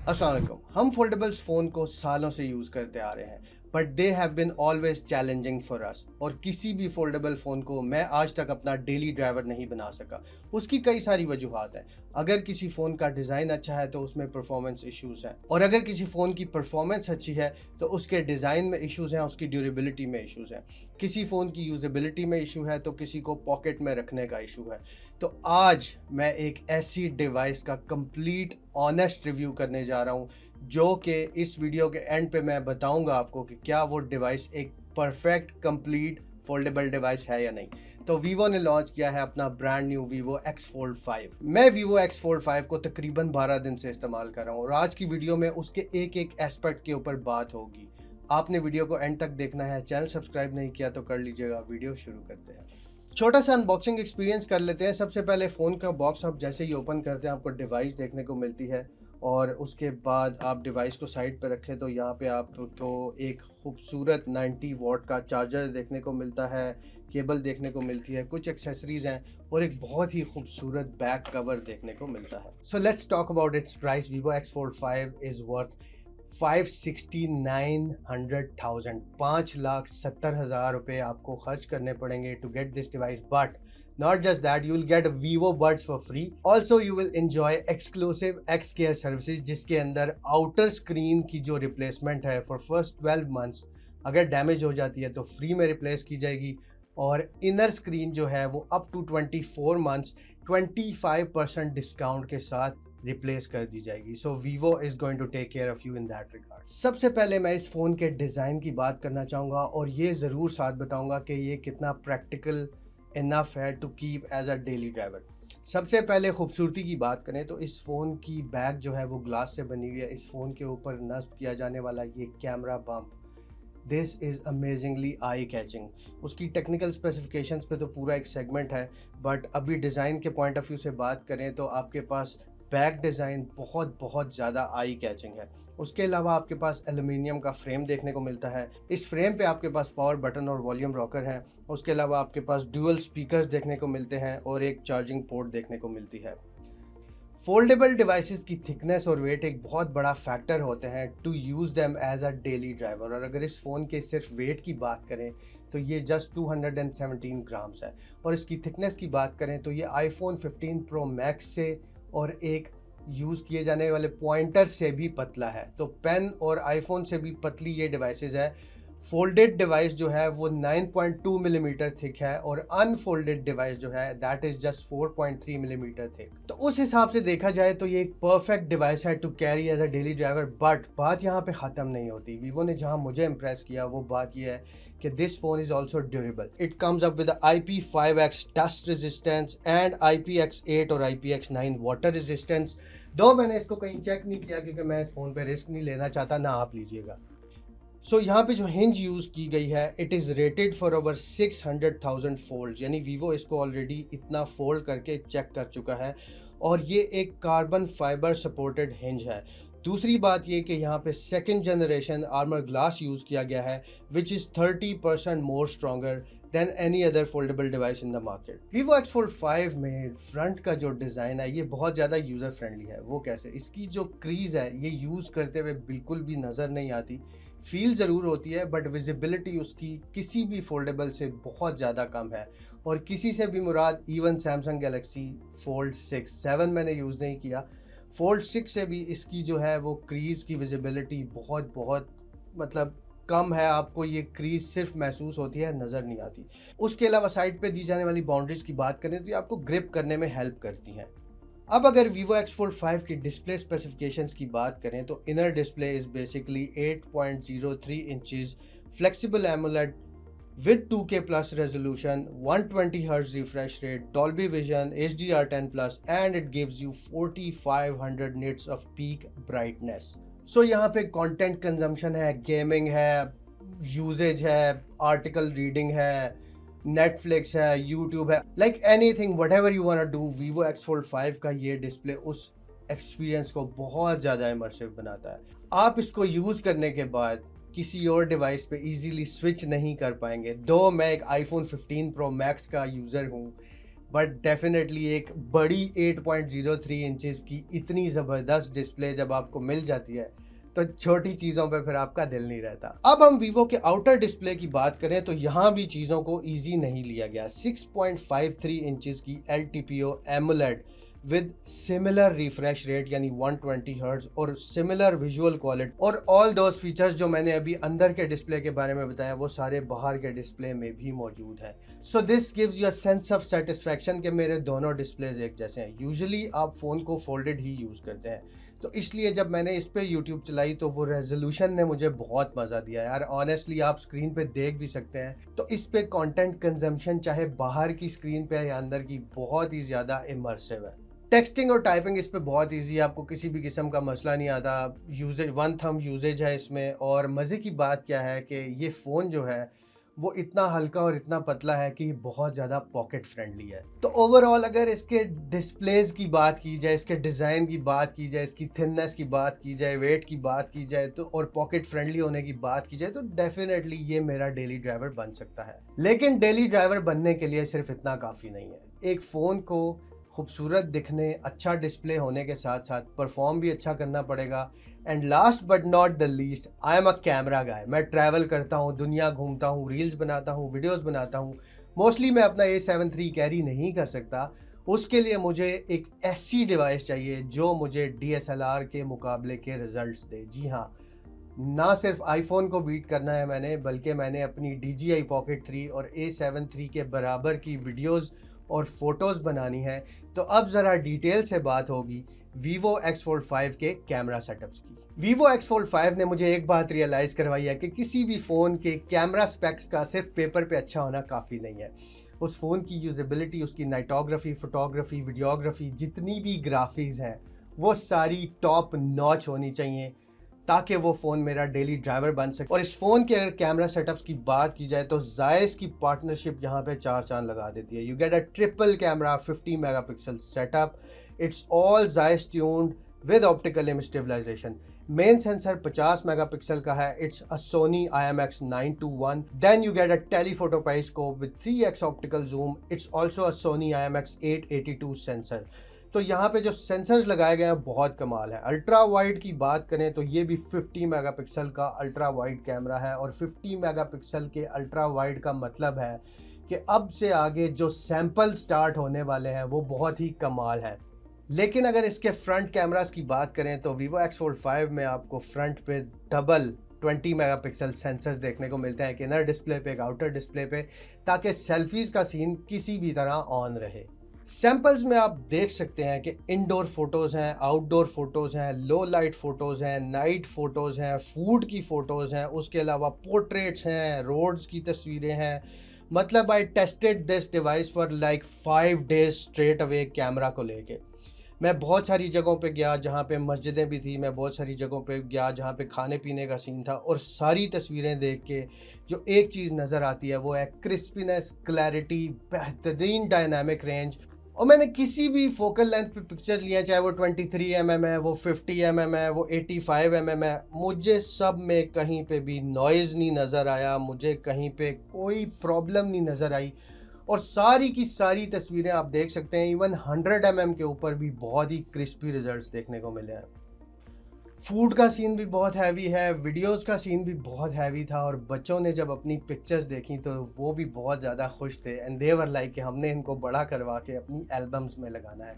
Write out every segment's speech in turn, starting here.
अस्सलाम वालेकुम। हम फोल्डेबल्स फ़ोन को सालों से यूज़ करते आ रहे हैं, but they have been always challenging for us. और किसी भी फोल्डेबल फ़ोन को मैं आज तक अपना डेली ड्राइवर नहीं बना सका। उसकी कई सारी वजूहात हैं। अगर किसी फ़ोन का डिज़ाइन अच्छा है तो उसमें परफॉर्मेंस इश्यूज़ हैं, और अगर किसी फ़ोन की परफॉर्मेंस अच्छी है तो उसके डिज़ाइन में इश्यूज़ हैं, उसकी ड्यूरेबिलिटी में इश्यूज़ हैं। किसी फ़ोन की यूजेबिलिटी में इशू है तो किसी को पॉकेट में रखने का इशू है। तो आज मैं एक ऐसी डिवाइस का कंप्लीट ऑनेस्ट रिव्यू करने जा रहा हूँ, जो कि इस वीडियो के एंड पे मैं बताऊंगा आपको कि क्या वो डिवाइस एक परफेक्ट कंप्लीट फोल्डेबल डिवाइस है या नहीं। तो वीवो ने लॉन्च किया है अपना brand new Vivo X Fold 5। मैं वीवो एक्स फोल्ड 5 को तकरीबन 12 दिन से इस्तेमाल कर रहा हूँ, और आज की वीडियो में उसके एक एक एस्पेक्ट के ऊपर बात होगी। आपने वीडियो को एंड तक देखना है। चैनल सब्सक्राइब नहीं किया तो कर लीजिएगा। वीडियो शुरू करते हैं। छोटा सा अनबॉक्सिंग एक्सपीरियंस कर लेते हैं। सबसे पहले फ़ोन का बॉक्स आप जैसे ही ओपन करते हैं आपको डिवाइस देखने को मिलती है, और उसके बाद आप डिवाइस को साइड पर रखें तो यहाँ पे आपको एक खूबसूरत 90 वॉट का चार्जर देखने को मिलता है, केबल देखने को मिलती है, कुछ एक्सेसरीज हैं, और एक बहुत ही खूबसूरत बैक कवर देखने को मिलता है। So let's talk about its price. Vivo X Fold 5 is worth 5,69,100,000 5,70,000 रुपये आपको खर्च करने पड़ेंगे to get this device. But not just that, you will get Vivo Buds for free. Also you will enjoy exclusive X Care services, जिसके अंदर outer screen की जो replacement है फॉर फर्स्ट 12 मंथ्स अगर डैमेज हो जाती है तो फ्री में रिप्लेस की जाएगी, और इनर स्क्रीन जो है वो अप टू 24 मंथ्स 25% डिस्काउंट के साथ रिप्लेस कर दी जाएगी। So Vivo is going to take care of you in that regard. सबसे पहले मैं इस फ़ोन के डिज़ाइन की बात करना चाहूँगा, और ये ज़रूर साथ बताऊँगा कि ये कितना प्रैक्टिकल इनफ है to keep as a daily driver. सबसे पहले खूबसूरती की बात करें तो इस फ़ोन की बैक जो है वो ग्लास से बनी हुई है। इस फ़ोन के ऊपर नस्ब किया जाने वाला ये camera bump, this is amazingly eye catching. उसकी टेक्निकल स्पेसिफिकेशंस पे तो पूरा एक सेगमेंट है, बट अभी डिज़ाइन के पॉइंट ऑफ व्यू से बात करें तो आपके पास बैक डिज़ाइन बहुत ज़्यादा आई कैचिंग है। उसके अलावा आपके पास एल्युमिनियम का फ्रेम देखने को मिलता है। इस फ्रेम पे आपके पास पावर बटन और वॉल्यूम रॉकर हैं। उसके अलावा आपके पास डुअल स्पीकर्स देखने को मिलते हैं और एक चार्जिंग पोर्ट देखने को मिलती है। फोल्डेबल डिवाइसेस की थिकनेस और वेट एक बहुत बड़ा फैक्टर होते हैं to use them as a daily driver, और अगर इस फ़ोन के सिर्फ वेट की बात करें तो ये जस्ट 217 ग्राम्स है, और इसकी थिकनेस की बात करें तो ये आईफोन 15 प्रो मैक्स से और एक यूज़ किए जाने वाले पॉइंटर से भी पतला है। तो पेन और आईफोन से भी पतली ये डिवाइसेस है। फोल्डेड डिवाइस जो है वो 9.2 मिलीमीटर थिक है, और अनफोल्डेड डिवाइस जो है that is just 4.3 millimetre thick. तो उस हिसाब से देखा जाए तो ये एक परफेक्ट डिवाइस है to carry as a daily driver. But बात यहाँ पे ख़त्म नहीं होती। वीवो ने जहाँ मुझे इम्प्रेस किया वो बात ये है कि this phone is also durable. It comes up with IP5X dust resistance and IPX8 और IPX9 वाटर रेजिस्टेंस। दो मैंने इसको कहीं चेक नहीं किया क्योंकि मैं इस फ़ोन पे रिस्क नहीं लेना चाहता, ना आप लीजिएगा। सो यहाँ पे जो हिंज यूज़ की गई है it is rated for over 600,000 fold, यानी वीवो इसको ऑलरेडी इतना फोल्ड करके चेक कर चुका है, और ये एक कार्बन फाइबर सपोर्टेड हिंज है। दूसरी बात ये कि यहाँ पे second generation armour glass use किया गया है which is 30% more stronger than any other foldable device in the market. Vivo X Fold 5 में फ्रंट का जो डिज़ाइन है ये बहुत ज़्यादा यूज़र फ्रेंडली है। वो कैसे? इसकी जो क्रीज़ है ये यूज़ करते हुए बिल्कुल भी नज़र नहीं आती। फील ज़रूर होती है बट विजिबिलिटी उसकी किसी भी फोल्डेबल से बहुत ज़्यादा कम है, और किसी से भी मुराद इवन सैमसंग गैलेक्सी फोल्ड 6 मैंने यूज़ नहीं किया। फोल्ड 6 से भी इसकी जो है वो क्रीज़ की विजिबिलिटी बहुत मतलब कम है। आपको ये क्रीज़ सिर्फ महसूस होती है, नज़र नहीं आती। उसके अलावा साइड पे दी जाने वाली बाउंड्रीज की बात करें तो ये आपको ग्रिप करने में हेल्प करती हैं। अब अगर वीवो एक्स फोल्ड 5 की डिस्प्ले स्पेसिफिकेशंस की बात करें तो inner display is basically 8.03 inches flexible AMOLED with 2K plus resolution, 120 Hz refresh rate, Dolby Vision, HDR10+, and it gives you 4500 nits of peak brightness. So यहाँ पे content consumption है, gaming है, usage है, article reading है, Netflix है, YouTube है, like anything whatever you wanna do, Vivo X Fold 5 का ये डिस्प्ले उस एक्सपीरियंस को बहुत ज़्यादा इमर्सिव बनाता है। आप इसको यूज़ करने के बाद किसी और डिवाइस पे इजीली स्विच नहीं कर पाएंगे। दो मैं एक आईफोन 15 प्रो मैक्स का यूज़र हूँ, बट डेफिनेटली एक बड़ी 8.03 इंचेस की इतनी ज़बरदस्त डिस्प्ले जब आपको मिल जाती है तो छोटी चीज़ों पे फिर आपका दिल नहीं रहता। अब हम वीवो के आउटर डिस्प्ले की बात करें तो यहाँ भी चीज़ों को ईजी नहीं लिया गया। 6.53 इंचेस की LTPO AMOLED with similar refresh rate यानी 120 हर्ट्ज और सिमिलर विजुअल क्वालिटी और ऑल दोज फीचर्स जो मैंने अभी अंदर के डिस्प्ले के बारे में बताया वो सारे बाहर के डिस्प्ले में भी मौजूद हैं। So this gives you a sense of satisfaction कि मेरे दोनों डिस्प्लेज एक जैसे हैं। यूजुअली आप फ़ोन को फोल्डेड ही यूज़ करते हैं, तो इसलिए जब मैंने इस पे यूट्यूब चलाई तो वो रेजोल्यूशन ने मुझे बहुत मज़ा दिया यार। ऑनेस्टली आप स्क्रीन पे देख भी सकते हैं, तो इस पे कंटेंट कंजम्पशन चाहे बाहर की स्क्रीन पे या अंदर की बहुत ही ज़्यादा इमर्सिव है। टेक्सटिंग और टाइपिंग इस पे बहुत ईजी है, आपको किसी भी किस्म का मसला नहीं आता। यूजेज वन थंब यूजेज है इसमें, और मज़े की बात क्या है कि ये फ़ोन जो है वो इतना हल्का और इतना पतला है कि बहुत ज़्यादा पॉकेट फ्रेंडली है। तो ओवरऑल अगर इसके डिस्प्लेज की बात की जाए, इसके डिज़ाइन की बात की जाए, इसकी थिननेस की बात की जाए, वेट की बात की जाए तो और पॉकेट फ्रेंडली होने की बात की जाए तो डेफिनेटली ये मेरा डेली ड्राइवर बन सकता है। लेकिन डेली ड्राइवर बनने के लिए सिर्फ इतना काफ़ी नहीं है। एक फ़ोन को खूबसूरत दिखने, अच्छा डिस्प्ले होने के साथ साथ परफॉर्म भी अच्छा करना पड़ेगा। And last but not the least, I am a camera guy. मैं ट्रैवल करता हूँ, दुनिया घूमता हूँ, रील्स बनाता हूँ, वीडियोस बनाता हूँ। मोस्टली मैं अपना A7 III कैरी नहीं कर सकता। उसके लिए मुझे एक ऐसी डिवाइस चाहिए जो मुझे DSLR के मुकाबले के रिजल्ट्स दे। जी हाँ, ना सिर्फ आईफोन को बीट करना है मैंने, बल्कि मैंने अपनी DJI Pocket 3 और A7 III के बराबर की वीडियोस और फोटोज़ बनानी है। तो अब ज़रा डिटेल से बात होगी Vivo X Fold 5 के कैमरा सेटअप्स की। Vivo X Fold 5 ने मुझे एक बात रियलाइज़ करवाई है कि किसी भी फ़ोन के कैमरा स्पेक्स का सिर्फ पेपर पे अच्छा होना काफ़ी नहीं है। उस फ़ोन की यूजेबिलिटी, उसकी नाइटोग्राफी, फोटोग्राफी, वीडियोग्राफी, जितनी भी ग्राफिक्स हैं वो सारी टॉप नॉच होनी चाहिए ताकि वो फ़ोन मेरा डेली ड्राइवर बन सके। और इस फ़ोन के अगर कैमरा सेटअप्स की बात की जाए तो जायस की पार्टनरशिप यहाँ पे 4 चांद लगा देती है। You get a triple camera 50 megapixel setup. It's all Zeiss tuned with optical image stabilisation. Main sensor 50 megapixel का है, it's a Sony IMX921। Then you get a telephoto periscope with 3x optical zoom. It's also a Sony IMX882 sensor. तो यहाँ पे जो sensors लगाए गए हैं बहुत कमाल है। अल्ट्रा वाइड की बात करें तो ये भी 50 मेगापिक्सल का अल्ट्रा वाइड कैमरा है, और 50 मेगापिक्सल के अल्ट्रा वाइड का मतलब है कि अब से आगे जो सैंपल स्टार्ट होने वाले हैं वो बहुत ही कमाल है। लेकिन अगर इसके फ्रंट कैमरास की बात करें तो Vivo X Fold 5 में आपको फ्रंट पे डबल 20 मेगापिक्सल सेंसर्स देखने को मिलते हैं, एक इनर डिस्प्ले पे, एक आउटर डिस्प्ले पे, ताकि सेल्फीज़ का सीन किसी भी तरह ऑन रहे। सैम्पल्स में आप देख सकते हैं कि इंडोर फोटोज़ हैं, आउटडोर फोटोज़ हैं, लो लाइट फ़ोटोज़ हैं, नाइट फ़ोटोज़ हैं, फूड की फ़ोटोज़ हैं, उसके अलावा पोर्ट्रेट्स हैं, रोड्स की तस्वीरें हैं। मतलब I tested this device for like 5 days straight away camera को लेके। मैं बहुत सारी जगहों पे गया जहाँ पे मस्जिदें भी थी, मैं बहुत सारी जगहों पे गया जहाँ पे खाने पीने का सीन था, और सारी तस्वीरें देख के जो एक चीज़ नज़र आती है वो है क्रिस्पीनेस, क्लैरिटी, बेहतरीन डायनामिक रेंज। और मैंने किसी भी फोकल लेंथ पे पिक्चर लिया, चाहे वो 23 mm है, वो 50 mm है, वो 85 mm है, मुझे सब में कहीं पे भी नॉइज़ नहीं नज़र आया, मुझे कहीं पे कोई प्रॉब्लम नहीं नज़र आई। और सारी की सारी तस्वीरें आप देख सकते हैं, इवन 100 mm के ऊपर भी बहुत ही क्रिस्पी रिजल्ट्स देखने को मिले हैं। फूड का सीन भी बहुत हैवी है, वीडियोस का सीन भी बहुत हैवी था, और बच्चों ने जब अपनी पिक्चर्स देखी तो वो भी बहुत ज़्यादा खुश थे, एंड दे वर लाइक कि हमने इनको बड़ा करवा के अपनी एल्बम्स में लगाना है।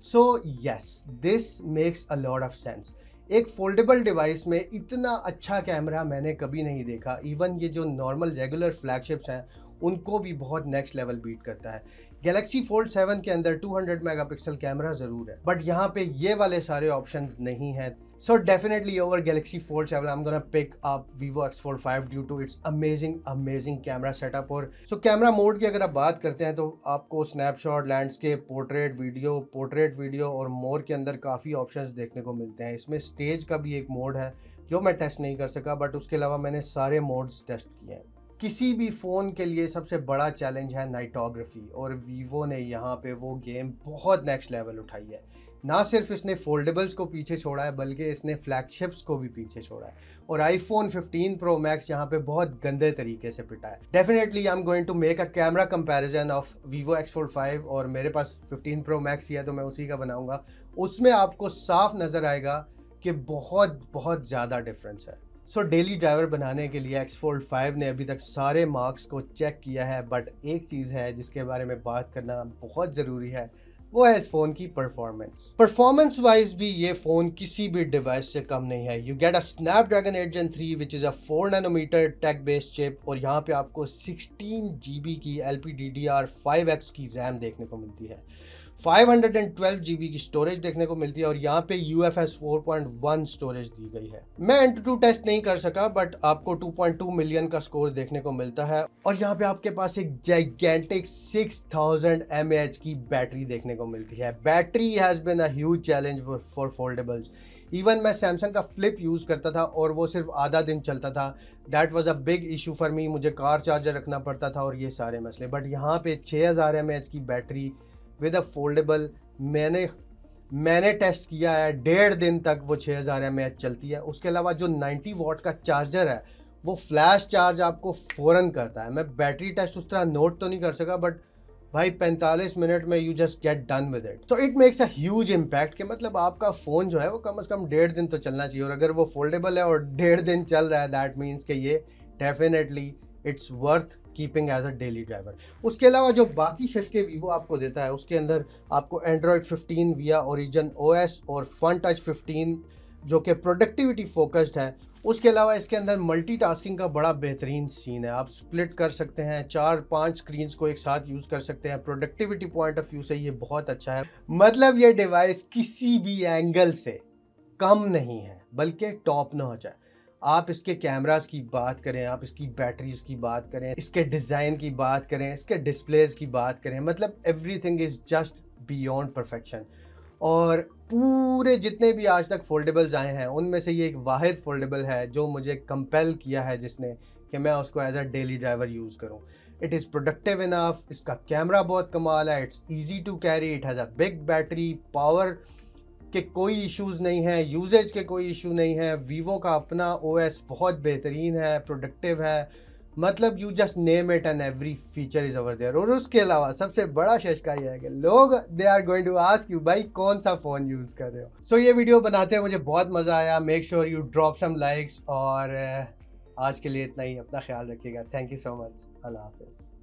So yes, this makes a lot of sense. एक फोल्डेबल डिवाइस में इतना अच्छा कैमरा मैंने कभी नहीं देखा। इवन ये जो नॉर्मल रेगुलर फ्लैगशिप्स हैं उनको भी बहुत नेक्स्ट लेवल बीट करता है। गैलेक्सी फोल्ड 7 के अंदर 200 मेगापिक्सल कैमरा ज़रूर है, बट यहाँ पे ये वाले सारे ऑप्शंस नहीं हैं। So definitely over Galaxy Fold 7 I'm gonna pick up Vivo X Fold 5 due to its amazing camera setup. और कैमरा मोड की अगर आप बात करते हैं तो आपको स्नैपशॉट, लैंडस्केप, पोर्ट्रेट वीडियो और मोर के अंदर काफ़ी ऑप्शंस देखने को मिलते हैं। इसमें स्टेज का भी एक मोड है जो मैं टेस्ट नहीं कर सका, बट उसके अलावा मैंने सारे मोड्स टेस्ट किए हैं। किसी भी फ़ोन के लिए सबसे बड़ा चैलेंज है नाइटोग्राफी, और वीवो ने यहाँ पे वो गेम बहुत नेक्स्ट लेवल उठाई है। ना सिर्फ इसने फोल्डेबल्स को पीछे छोड़ा है बल्कि इसने फ्लैगशिप्स को भी पीछे छोड़ा है और आईफोन 15 प्रो मैक्स यहाँ पे बहुत गंदे तरीके से पिटा है। Definitely I am going to make a camera comparison of Vivo X Fold 5 और मेरे पास 15 प्रो मैक्स ही है तो मैं उसी का बनाऊंगा। उसमें आपको साफ नज़र आएगा कि बहुत बहुत ज़्यादा डिफरेंस है। सो डेली ड्राइवर बनाने के लिए X Fold 5 ने अभी तक सारे मार्क्स को चेक किया है, बट एक चीज़ है जिसके बारे में बात करना बहुत ज़रूरी है, वो है इस फ़ोन की परफॉर्मेंस वाइज भी ये फ़ोन किसी भी डिवाइस से कम नहीं है। You get a Snapdragon 8 Gen 3 which is a 4 nanometre tech based chip और यहाँ पे आपको 16 GB की LPDDR5X की रैम देखने को मिलती है, 512 GB की स्टोरेज देखने को मिलती है और यहाँ पे UFS 4.1 स्टोरेज दी गई है। मैं Antutu टेस्ट नहीं कर सका बट आपको 2.2 मिलियन का स्कोर देखने को मिलता है और यहाँ पे आपके पास एक जाइगेंटिक 6000 mAh की बैटरी देखने को मिलती है। Battery has been a huge challenge for foldables. Even मैं सैमसंग का फ्लिप यूज़ करता था और वो सिर्फ आधा दिन चलता था। That was a big issue for me, मुझे कार चार्जर रखना पड़ता था और ये सारे मसले। बट यहाँ पे 6000 mAh की बैटरी विद अ फोल्डेबल मैंने टेस्ट किया है, 1.5 दिन तक वो 6000 mAh चलती है। उसके अलावा जो 90 वाट का चार्जर है वो फ्लैश चार्ज आपको फ़ौरन करता है। मैं बैटरी टेस्ट उस तरह नोट तो नहीं कर सका बट भाई 45 मिनट में you just get done with it. So it makes a huge impact कि मतलब आपका फ़ोन जो है वो कम से कम 1.5 दिन तो चलना चाहिए और अगर वो फोल्डेबल है और 1.5 दिन चल रहा है दैट मीन्स कि ये definitely it's worth keeping as a daily driver. उसके अलावा जो बाकी शशके वीवो आपको देता है उसके अंदर आपको एंड्रॉयड 15 विया ओरिजिन OS और फन टच 15 जो कि प्रोडक्टिविटी फोकस्ड है। उसके अलावा इसके अंदर मल्टीटास्किंग का बड़ा बेहतरीन सीन है, आप स्प्लिट कर सकते हैं, 4-5 स्क्रीन्स को एक साथ यूज़ कर सकते हैं। प्रोडक्टिविटी पॉइंट ऑफ व्यू से ये बहुत अच्छा है। मतलब ये डिवाइस किसी भी एंगल से कम नहीं है बल्कि टॉप नॉच है। आप इसके कैमरास की बात करें, आप इसकी बैटरीज की बात करें, इसके डिज़ाइन की बात करें, इसके डिस्प्लेज की बात करें, मतलब everything is just beyond perfection. और पूरे जितने भी आज तक फोल्डेबल्स आए हैं उनमें से ये एक वाहिद फोल्डेबल है जो मुझे कंपेल किया है जिसने कि मैं उसको as a daily driver use करूँ। इट इज़ प्रोडक्टिव इनफ, इसका कैमरा बहुत कमाल है, it's easy to carry, it has a big battery, power के कोई इश्यूज़ नहीं है, यूजेज के कोई इशू नहीं है। वीवो का अपना OS बहुत बेहतरीन है, प्रोडक्टिव है, मतलब you just name it and every feature is over there. और उसके अलावा सबसे बड़ा शशका ये है कि लोग they are going to ask you भाई कौन सा फ़ोन यूज़ कर रहे हो। सो ये वीडियो बनाते हैं मुझे बहुत मज़ा आया। Make sure you drop some likes और आज के लिए इतना ही। अपना ख्याल रखिएगा। Thank you so much. अल्लाह हाफिज़।